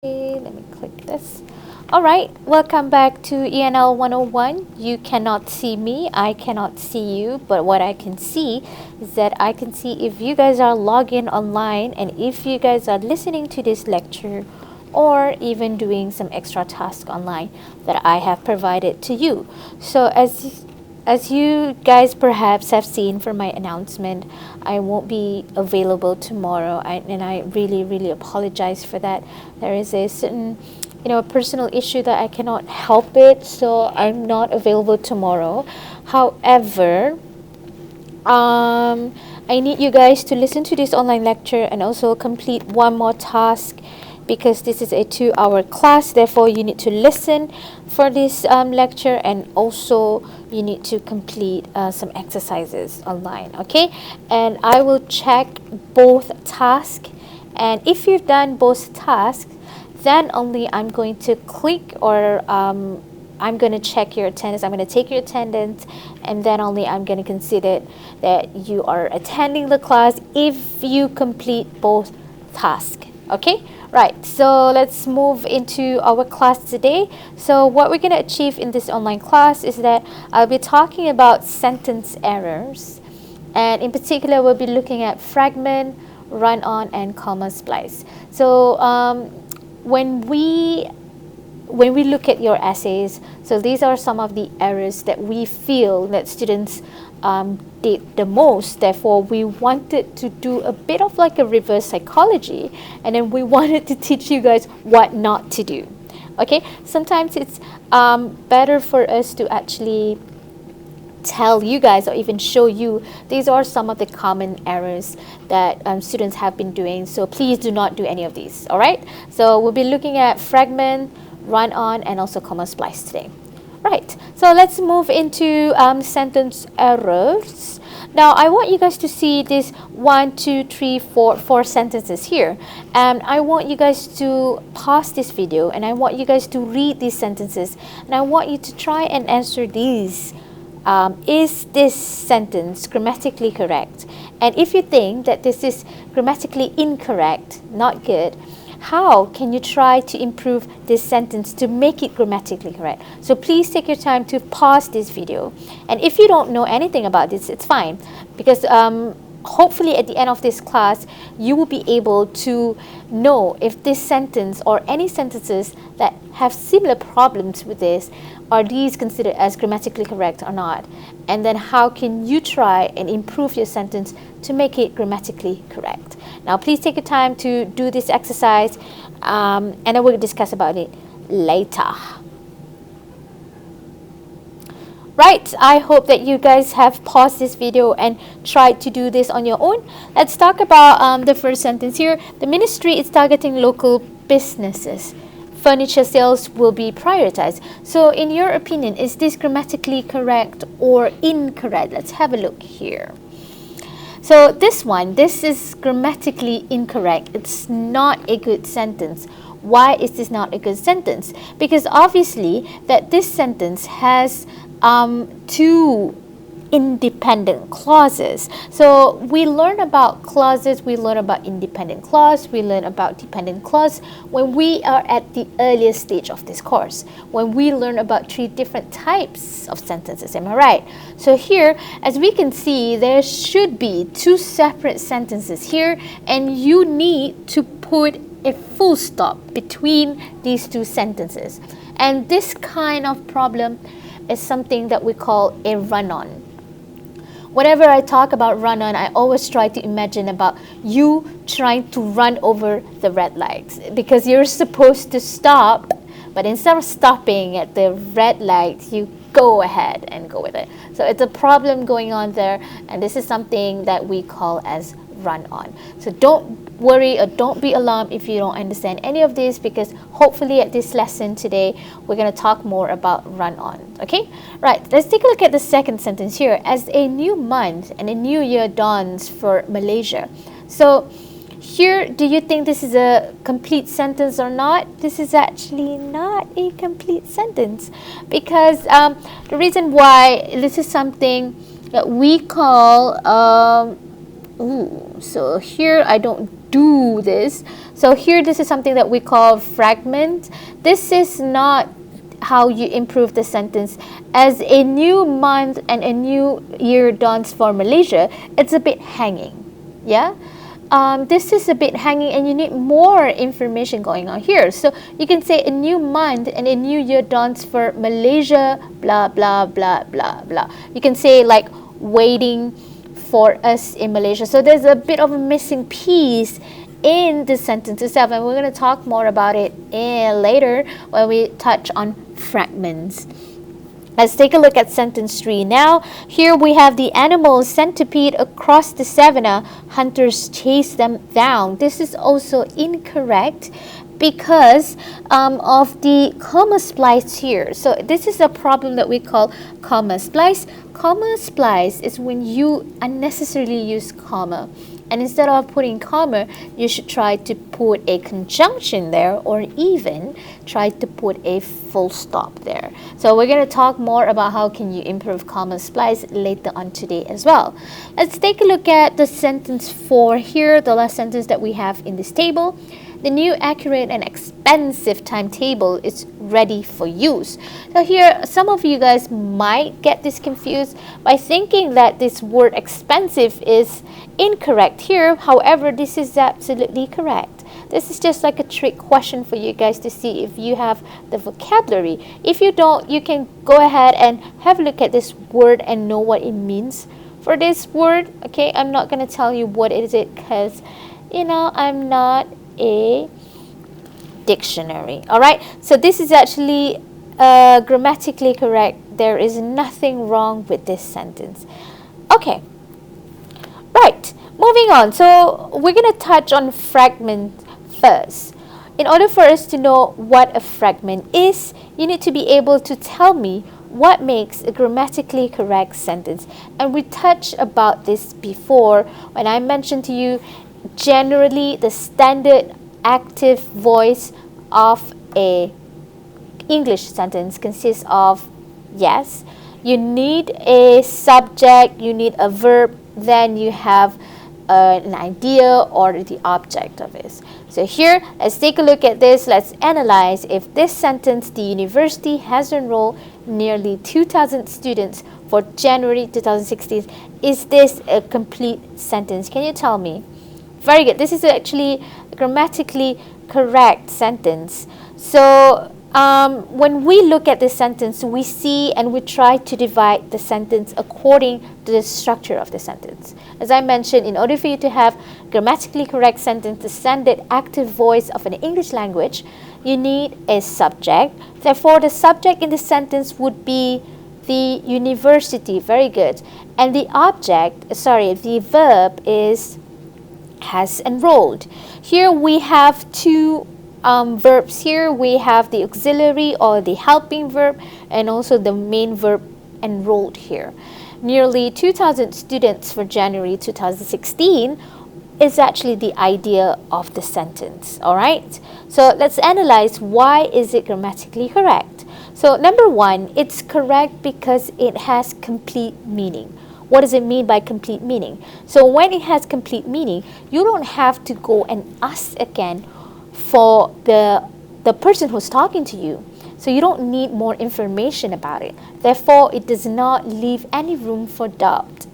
Let me click this. Alright, welcome back to ENL101. You cannot see me, I cannot see you, but what I can see is that I can see if you guys are logged in online and if you guys are listening to this lecture or even doing some extra task online that I have provided to you. So as you guys perhaps have seen from my announcement, I won't be available tomorrow, and I really apologize for that. There is a certain personal issue that I cannot help it, so I'm not available tomorrow. However, I need you guys to listen to this online lecture and also complete one more task, because this is a 2-hour class. Therefore, you need to listen for this lecture, and also you need to complete some exercises online, okay? And I will check both tasks, and if you've done both tasks, then only I'm going to click, or I'm going to check your attendance. I'm going to take your attendance, and then only I'm going to consider that you are attending the class if you complete both tasks, okay? Right, so let's move into our class today. So what we're going to achieve in this online class is that I'll be talking about sentence errors, and in particular we'll be looking at fragment, run-on, and comma splice. So when we look at your essays, so these are some of the errors that we feel that students did the most. Therefore, we wanted to do a bit of like a reverse psychology, and then we wanted to teach you guys what not to do. Okay, sometimes it's better for us to actually tell you guys or even show you these are some of the common errors that students have been doing. So please do not do any of these. All right, so we'll be looking at fragment, run-on, and also comma splice today. Right, so let's move into sentence errors. Now I want you guys to see this 1, 2, 3, 4 sentences here, and I want you guys to pause this video, and I want you guys to read these sentences, and I want you to try and answer these. Is this sentence grammatically correct? And if you think that this is grammatically incorrect, not good, how can you try to improve this sentence to make it grammatically correct? So please take your time to pause this video. And if you don't know anything about this, it's fine, because hopefully at the end of this class, you will be able to know if this sentence or any sentences that have similar problems with this, are these considered as grammatically correct or not? And then how can you try and improve your sentence to make it grammatically correct? Now, please take your time to do this exercise, and then we'll discuss about it later. Right, I hope that you guys have paused this video and tried to do this on your own. Let's talk about the first sentence here. The ministry is targeting local businesses. Furniture sales will be prioritized. So in your opinion, is this grammatically correct or incorrect? Let's have a look here. So this is grammatically incorrect. It's not a good sentence. Why is this not a good sentence? Because obviously that this sentence has two independent clauses. So we learn about clauses, we learn about independent clause, we learn about dependent clause when we are at the earliest stage of this course, when we learn about 3 different types of sentences. Am I right? So here, as we can see, there should be 2 separate sentences here, and you need to put a full stop between these 2 sentences. And this kind of problem is something that we call a run-on. Whenever I talk about run-on, I always try to imagine about you trying to run over the red lights, because you're supposed to stop, but instead of stopping at the red lights, you go ahead and go with it. So it's a problem going on there, and this is something that we call as run-on. So don't worry or don't be alarmed if you don't understand any of this, because hopefully at this lesson today we're going to talk more about run-on. Okay, right, let's take a look at the second sentence here. As a new month and a new year dawns for Malaysia. So here, do you think this is a complete sentence or not? This is actually not a complete sentence, because the reason why this is something that we call so here I don't do this. So here, this is something that we call fragment. This is not how you improve the sentence. As a new month and a new year dawns for Malaysia, it's a bit hanging. Yeah. This is a bit hanging and you need more information going on here. So you can say a new month and a new year dawns for Malaysia, blah, blah, blah, blah, blah. You can say like waiting for us in Malaysia. So there's a bit of a missing piece in the sentence itself, and we're going to talk more about it later when we touch on fragments. Let's take a look at sentence 3 now. Here we have the animals centipede across the savanna. Hunters chase them down. This is also incorrect because of the comma splice here. So this is a problem that we call comma splice. Comma splice is when you unnecessarily use comma. And instead of putting comma, you should try to put a conjunction there, or even try to put a full stop there. So we're going to talk more about how can you improve comma splice later on today as well. Let's take a look at the sentence 4 here, the last sentence that we have in this table. The new, accurate, and expensive timetable is ready for use. So here, some of you guys might get this confused by thinking that this word expensive is incorrect here. However, this is absolutely correct. This is just like a trick question for you guys to see if you have the vocabulary. If you don't, you can go ahead and have a look at this word and know what it means for this word. Okay, I'm not going to tell you what is it because, you know, I'm not a dictionary. All right, so this is actually grammatically correct. There is nothing wrong with this sentence. Okay, right, moving on. So we're going to touch on fragment first. In order for us to know what a fragment is, you need to be able to tell me what makes a grammatically correct sentence. And we touched about this before when I mentioned to you, generally the standard active voice of a English sentence consists of yes, you need a subject, you need a verb, then you have an idea or the object of it. So here, let's take a look at this. Let's analyze if this sentence, the university has enrolled nearly 2,000 students for January 2016. Is this a complete sentence? Can you tell me? Very good. This is actually a grammatically correct sentence. So when we look at this sentence, we see and we try to divide the sentence according to the structure of the sentence. As I mentioned, in order for you to have grammatically correct sentence, the standard active voice of an English language, you need a subject. Therefore, the subject in the sentence would be the university. Very good. And the the verb is has enrolled. Here we have two verbs here. We have the auxiliary or the helping verb and also the main verb enrolled here. Nearly 2,000 students for January 2016 is actually the idea of the sentence. All right. So let's analyze why is it grammatically correct. So number one, it's correct because it has complete meaning. What does it mean by complete meaning? So when it has complete meaning, you don't have to go and ask again for the person who's talking to you. So you don't need more information about it. Therefore, it does not leave any room for doubt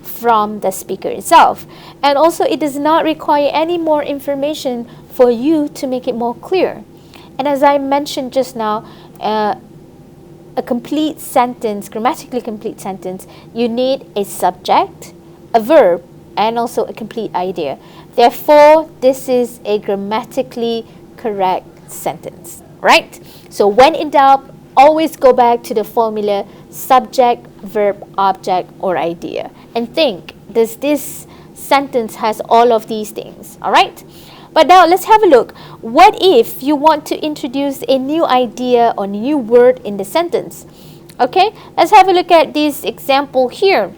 from the speaker itself. And also, it does not require any more information for you to make it more clear. And as I mentioned just now, a complete sentence, grammatically complete sentence, you need a subject, a verb, and also a complete idea. Therefore, this is a grammatically correct sentence, right? So when in doubt, always go back to the formula subject, verb, object, or idea. And think, does this sentence has all of these things, all right? But now let's have a look. What if you want to introduce a new idea or new word in the sentence? Okay, let's have a look at this example here.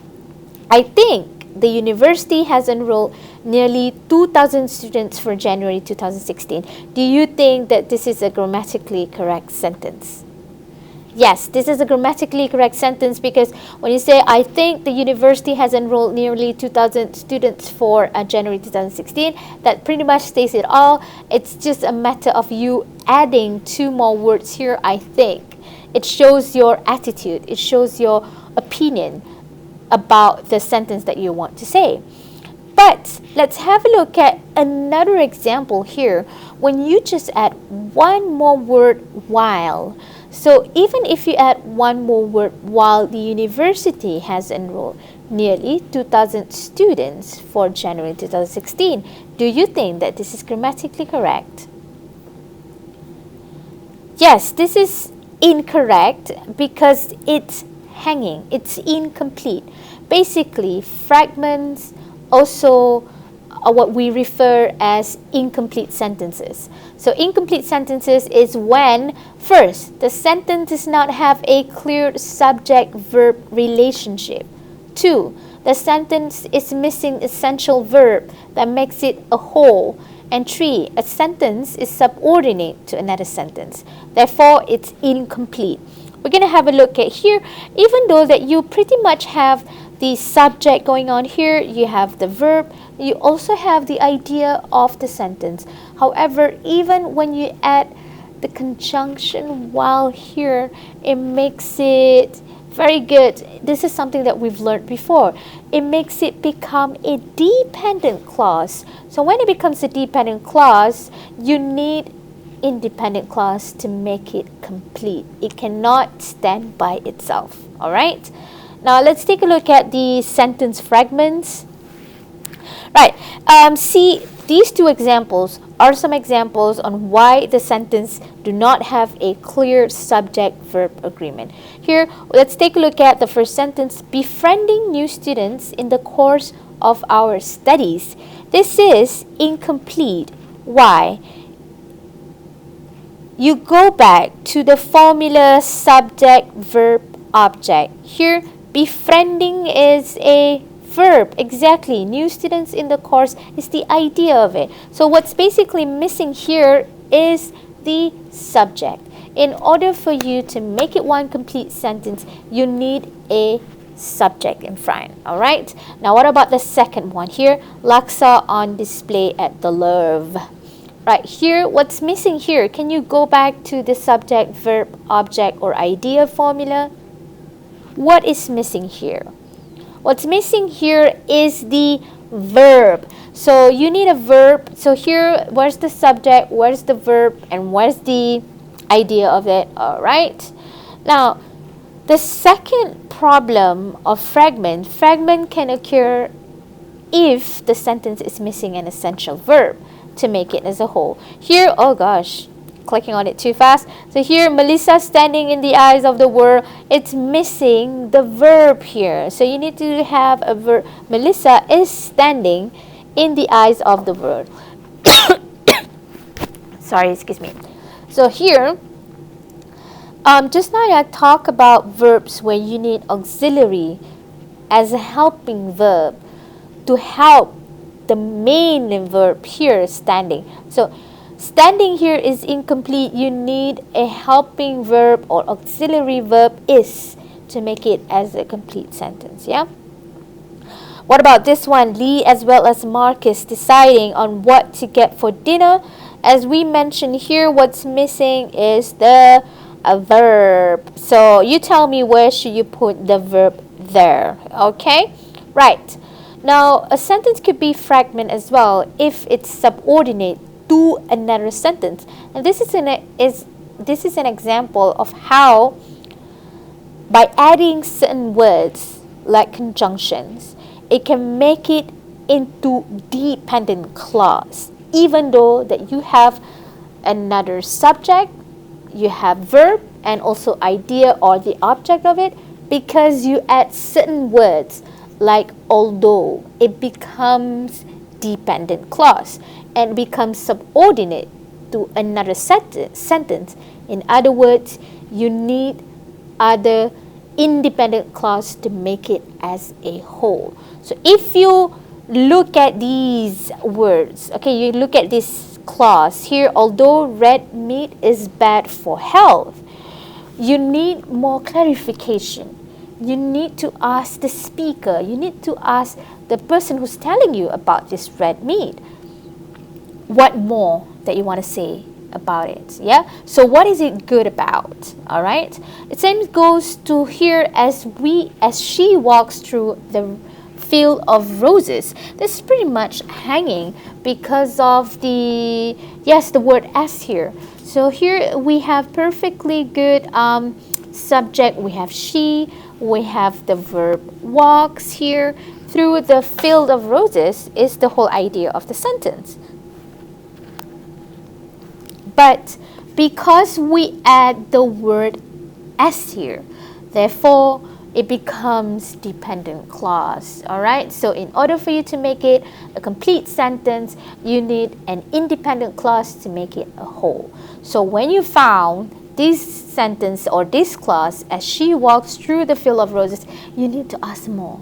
I think the university has enrolled nearly 2,000 students for January 2016. Do you think that this is a grammatically correct sentence? Yes, this is a grammatically correct sentence because when you say, I think the university has enrolled nearly 2,000 students for January 2016, that pretty much states it all. It's just a matter of you adding two more words here, I think. It shows your attitude. It shows your opinion about the sentence that you want to say. But let's have a look at another example here when you just add one more word while. So even if you add one more word while the university has enrolled nearly 2,000 students for January 2016, do you think that this is grammatically correct? Yes, this is incorrect because it's hanging. It's incomplete. Basically, fragments also are what we refer as incomplete sentences. So incomplete sentences is when, first, the sentence does not have a clear subject-verb relationship. 2, the sentence is missing essential verb that makes it a whole. And 3, a sentence is subordinate to another sentence. Therefore, it's incomplete. We're going to have a look at here. Even though that you pretty much have the subject going on here, you have the verb, you also have the idea of the sentence. However, even when you add the conjunction while here, it makes it very good. This is something that we've learned before. It makes it become a dependent clause. So when it becomes a dependent clause, you need independent clause to make it complete. It cannot stand by itself. All right? Now let's take a look at the sentence fragments. Right. See, these two examples are some examples on why the sentence do not have a clear subject-verb agreement. Here, let's take a look at the first sentence, befriending new students in the course of our studies. This is incomplete. Why? You go back to the formula subject-verb-object. Here, befriending is a verb. Exactly. New students in the course is the idea of it. So what's basically missing here is the subject. In order for you to make it one complete sentence, you need a subject in front. All right. Now what about the second one here? Laksa on display at the Louvre. Right here, what's missing here? Can you go back to the subject, verb, object, or idea formula? What is missing here? What's missing here is the verb. So you need a verb. So here, where's the subject, where's the verb, and where's the idea of it? All right. Now, the second problem of fragment can occur if the sentence is missing an essential verb to make it as a whole. Here, oh gosh, clicking on it too fast. So here, Melissa standing in the eyes of the world, it's missing the verb here. So you need to have a verb. Melissa is standing in the eyes of the world. Sorry, excuse me. So here, just now I talked about verbs where you need auxiliary as a helping verb to help the main verb here, standing. So standing here is incomplete. You need a helping verb or auxiliary verb is to make it as a complete sentence. Yeah. What about this one? Lee as well as Marcus deciding on what to get for dinner. As we mentioned here, what's missing is the verb. So you tell me, where should you put the verb there? Okay. Right. Now, a sentence could be fragment as well if it's subordinate to another sentence. And this is an example of how, by adding certain words like conjunctions, it can make it into dependent clause, even though that you have another subject, you have verb, and also idea or the object of it, because you add certain words like although, it becomes dependent clause and becomes subordinate to another sentence. In other words, you need other independent clause to make it as a whole. So if you look at these words, okay, you look at this clause here, although red meat is bad for health, you need more clarification. You need to ask the speaker. You need to ask the person who's telling you about this red meat what more that you want to say about it. Yeah, so what is it good about? All right, the same goes to here as she walks through the field of roses. This is pretty much hanging because of the word as here. So here we have perfectly good subject. We have she, we have the verb walks here. Through the field of roses is the whole idea of the sentence. But because we add the word as here, therefore it becomes dependent clause. All right, so in order for you to make it a complete sentence, you need an independent clause to make it a whole. So when you found this sentence or this clause, as she walks through the field of roses, you need to ask more.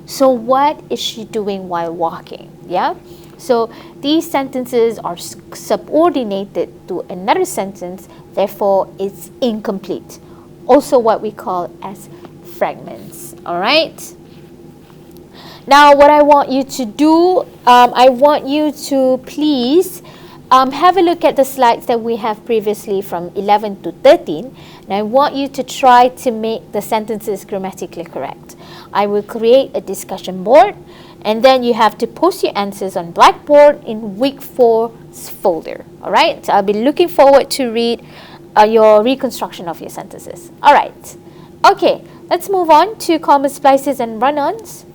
So what is she doing while walking? Yeah, so these sentences are subordinated to another sentence, therefore it's incomplete. Also what we call as fragments. All right, now what I want you to do, I want you to please have a look at the slides that we have previously from 11 to 13, and I want you to try to make the sentences grammatically correct. I will create a discussion board, and then you have to post your answers on Blackboard in week 4's folder. All right, so I'll be looking forward to read your reconstruction of your sentences. All right, okay, let's move on to comma splices and run-ons.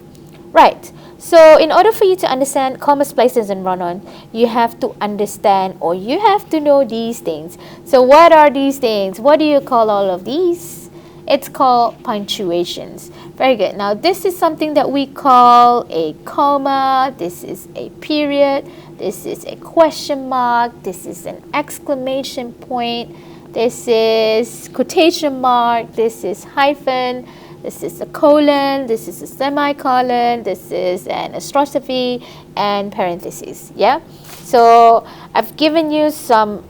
Right, so in order for you to understand comma splices and run-on, you have to understand, or you have to know these things. So what are these things? What do you call all of these? It's called punctuations. Very good. Now this is something that we call a comma. This is a period. This is a question mark. This is an exclamation point. This is quotation mark. This is hyphen. This is a colon. This is a semicolon. This is an apostrophe and parentheses. Yeah. So I've given you some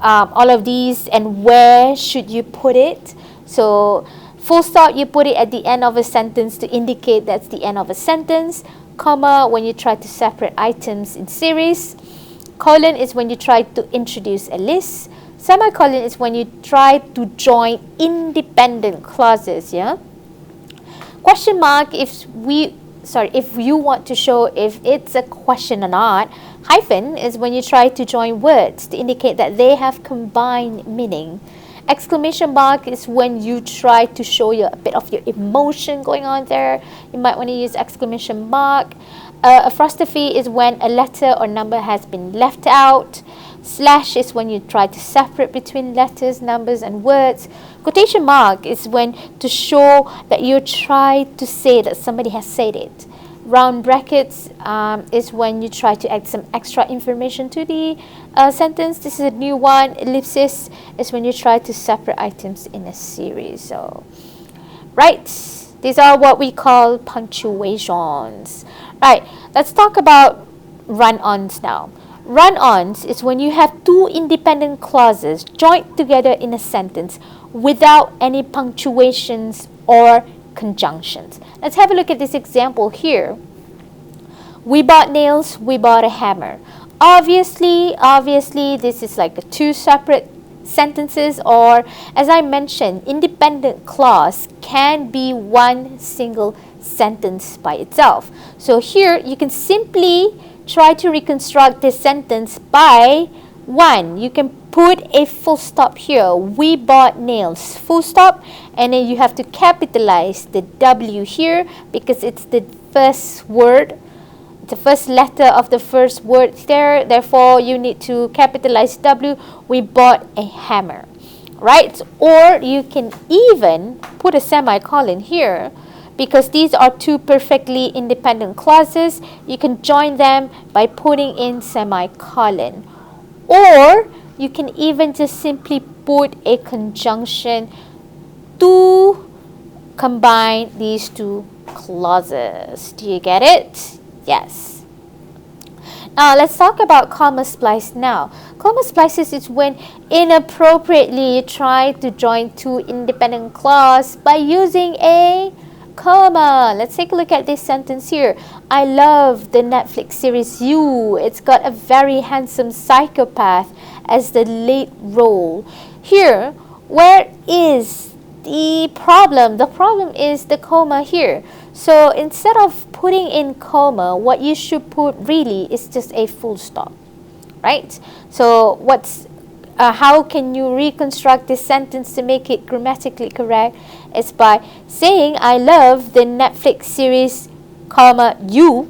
all of these and where should you put it. So full stop, you put it at the end of a sentence to indicate that's the end of a sentence. Comma, when you try to separate items in series. Colon is when you try to introduce a list. Semicolon is when you try to join independent clauses. Yeah. Question mark, if you want to show if it's a question or not. Hyphen is when you try to join words to indicate that they have combined meaning. Exclamation mark is when you try to show a bit of your emotion going on there. You might want to use exclamation mark. Apostrophe is when a letter or number has been left out. Slash is when you try to separate between letters, numbers, and words. Quotation mark is when to show that you try to say that somebody has said it. Round brackets is when you try to add some extra information to the sentence. This is a new one. Ellipsis is when you try to separate items in a series. So, right, these are what we call punctuations. Right, let's talk about run-ons now. Run-ons is when you have two independent clauses joined together in a sentence without any punctuations or conjunctions. Let's have a look at this example here. We bought nails, we bought a hammer. Obviously, this is like two separate sentences, or as I mentioned, independent clause can be one single sentence by itself. So here you can simply try to reconstruct this sentence by one. You can put a full stop here. We bought nails, full stop, and then you have to capitalize the W here because it's the first word, the first letter of the first word there. Therefore, you need to capitalize W. We bought a hammer, right? Or you can even put a semicolon here because these are two perfectly independent clauses. You can join them by putting in semicolon. Or you can even just simply put a conjunction to combine these two clauses. Do you get it? Yes. Let's talk about comma splice now. Comma splices is when inappropriately you try to join two independent clauses by using a comma. Let's take a look at this sentence here. I love the Netflix series You. It's got a very handsome psychopath as the lead role. Here, where is the problem? The problem is the comma here. So instead of putting in comma, what you should put really is just a full stop, right? So how can you reconstruct this sentence to make it grammatically correct? It's by saying I love the Netflix series, comma, You,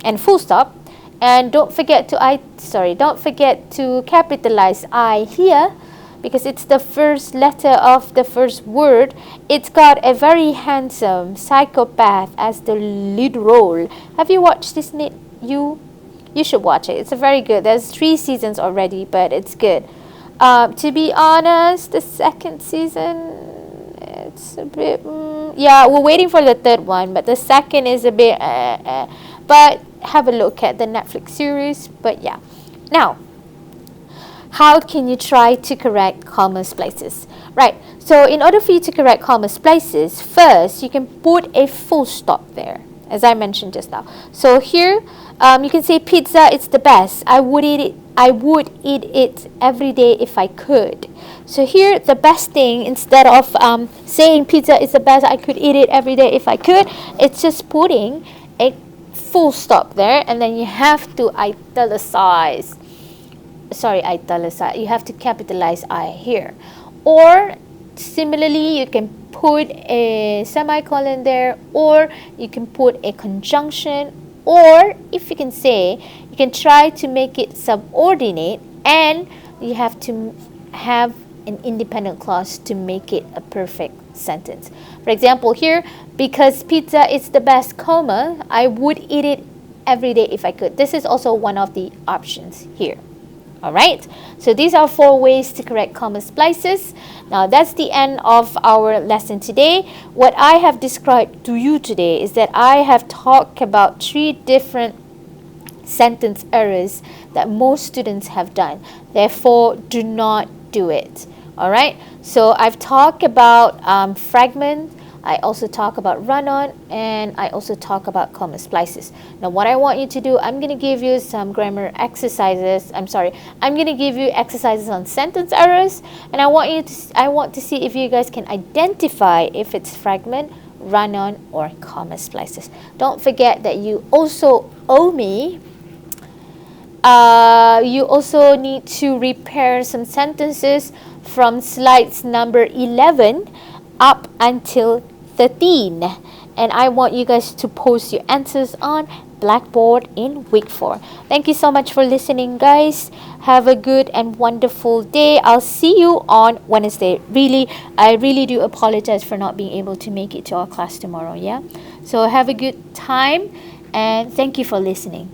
and full stop. And don't forget to capitalize I here, because it's the first letter of the first word. It's got a very handsome psychopath as the lead role. Have you watched this, You? You should watch it. It's very good. There's 3 seasons already, but it's good. To be honest, the second season, it's a bit... yeah, we're waiting for the third one, but the second is a bit... But have a look at the Netflix series. But yeah. Now, how can you try to correct comma splices? Right, so in order for you to correct comma splices, first you can put a full stop there, as I mentioned just now. So here, you can say pizza, it's the best. I would eat it every day if I could. So here, the best thing, instead of saying pizza is the best, I could eat it every day if I could, it's just putting a full stop there, and then you have to italicize. You have to capitalize I here. Or similarly, you can put a semicolon there, or you can put a conjunction, or if you can say, you can try to make it subordinate, and you have to have an independent clause to make it a perfect sentence. For example, here, because pizza is the best, comma, I would eat it every day if I could. This is also one of the options here. Alright, so these are 4 ways to correct comma splices. Now that's the end of our lesson today. What I have described to you today is that I have talked about 3 different sentence errors that most students have done. Therefore, do not do it. Alright, so I've talked about fragment, I also talk about run-on, and I also talk about comma splices. Now what I want you to do, I'm going to give you some grammar exercises. I'm going to give you exercises on sentence errors, and I want to see if you guys can identify if it's fragment, run-on, or comma splices. Don't forget that you also owe me. You also need to repair some sentences from slides number 11 up until 13, and I want you guys to post your answers on Blackboard in week 4. Thank you so much for listening, guys. Have a good and wonderful day. I'll see you on Wednesday. I really do apologize for not being able to make it to our class tomorrow. Yeah, so have a good time, and thank you for listening.